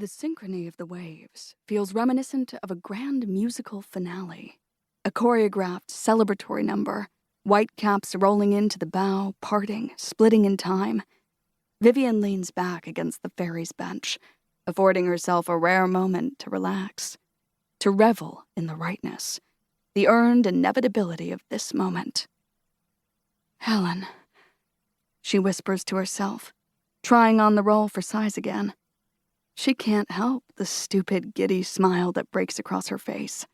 The synchrony of the waves feels reminiscent of a grand musical finale. A choreographed celebratory number, white caps rolling into the bow, parting, splitting in time. Vivienne leans back against the ferry's bench, affording herself a rare moment to relax, to revel in the rightness, the earned inevitability of this moment. Helen, she whispers to herself, trying on the role for size again. She can't help the stupid, giddy smile that breaks across her face.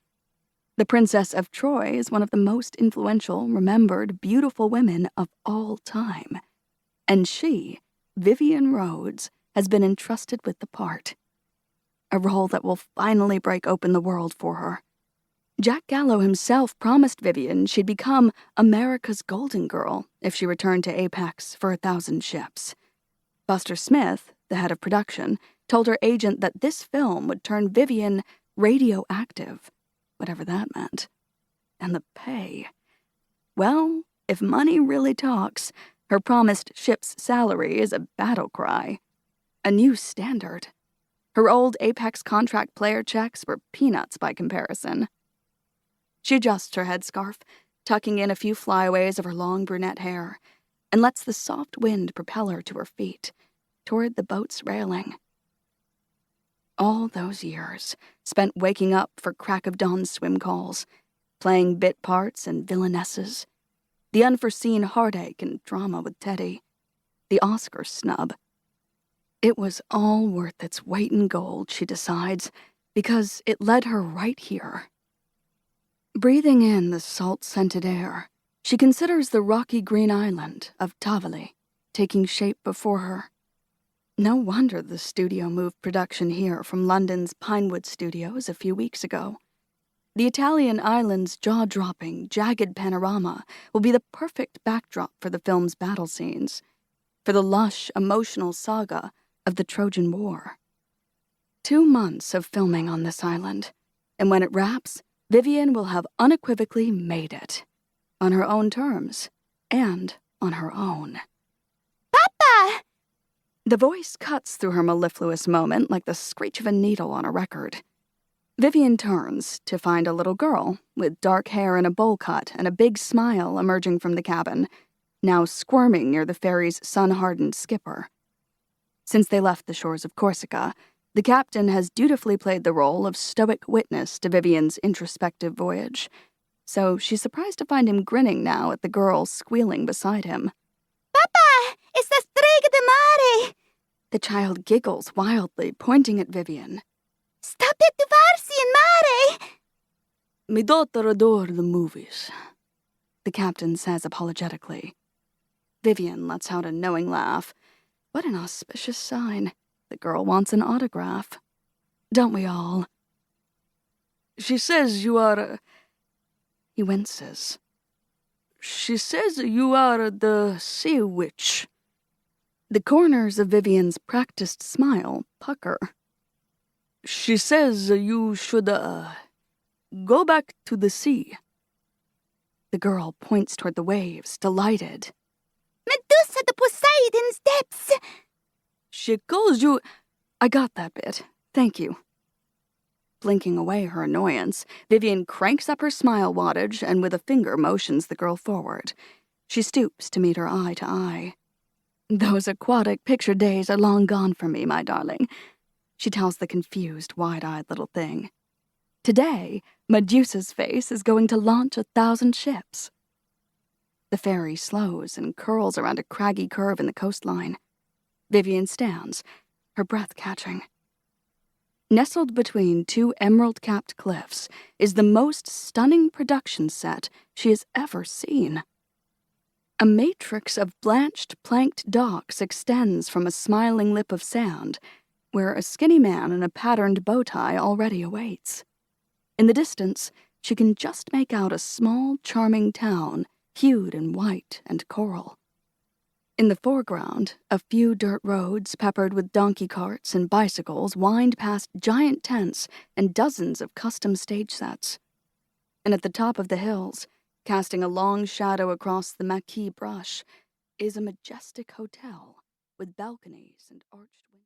The Princess of Troy is one of the most influential, remembered, beautiful women of all time. And she, Vivienne Rhodes, has been entrusted with the part. A role that will finally break open the world for her. Jack Gallo himself promised Vivienne she'd become America's Golden Girl if she returned to Apex for 1,000 ships. Buster Smith, the head of production, told her agent that this film would turn Vivienne radioactive, whatever that meant. And the pay. Well, if money really talks, her promised ship's salary is a battle cry. A new standard. Her old Apex contract player checks were peanuts by comparison. She adjusts her headscarf, tucking in a few flyaways of her long brunette hair, and lets the soft wind propel her to her feet, toward the boat's railing. All those years, spent waking up for crack-of-dawn swim calls, playing bit parts and villainesses, the unforeseen heartache and drama with Teddy, the Oscar snub. It was all worth its weight in gold, she decides, because it led her right here. Breathing in the salt-scented air, she considers the rocky green island of Tavalli taking shape before her. No wonder the studio moved production here from London's Pinewood Studios a few weeks ago. The Italian island's jaw-dropping, jagged panorama will be the perfect backdrop for the film's battle scenes, for the lush, emotional saga of the Trojan War. 2 months of filming on this island, and when it wraps, Vivienne will have unequivocally made it, on her own terms, and on her own. Papa! The voice cuts through her mellifluous moment like the screech of a needle on a record. Vivienne turns to find a little girl with dark hair and a bowl cut and a big smile emerging from the cabin, now squirming near the ferry's sun-hardened skipper. Since they left the shores of Corsica, the captain has dutifully played the role of stoic witness to Vivienne's introspective voyage, so she's surprised to find him grinning now at the girl squealing beside him. Papa! It's the strega de mare! The child giggles wildly, pointing at Vivienne. Sta per tuvarsi in mare! My daughter adored the movies, the captain says apologetically. Vivienne lets out a knowing laugh. What an auspicious sign. The girl wants an autograph. Don't we all? She says you are... He winces. She says you are the sea witch. The corners of Vivienne's practiced smile pucker. She says you should, go back to the sea. The girl points toward the waves, delighted. Medusa de Poseidon's depths! She calls you... I got that bit. Thank you. Blinking away her annoyance, Vivienne cranks up her smile wattage and with a finger motions the girl forward. She stoops to meet her eye to eye. Those aquatic picture days are long gone for me, my darling, she tells the confused, wide-eyed little thing. Today, Medusa's face is going to launch 1,000 ships. The ferry slows and curls around a craggy curve in the coastline. Vivienne stands, her breath catching. Nestled between 2 emerald-capped cliffs is the most stunning production set she has ever seen. A matrix of blanched, planked docks extends from a smiling lip of sand, where a skinny man in a patterned bow tie already awaits. In the distance, she can just make out a small, charming town, hued in white and coral. In the foreground, a few dirt roads peppered with donkey carts and bicycles wind past giant tents and dozens of custom stage sets. And at the top of the hills, casting a long shadow across the maquis brush, is a majestic hotel with balconies and arched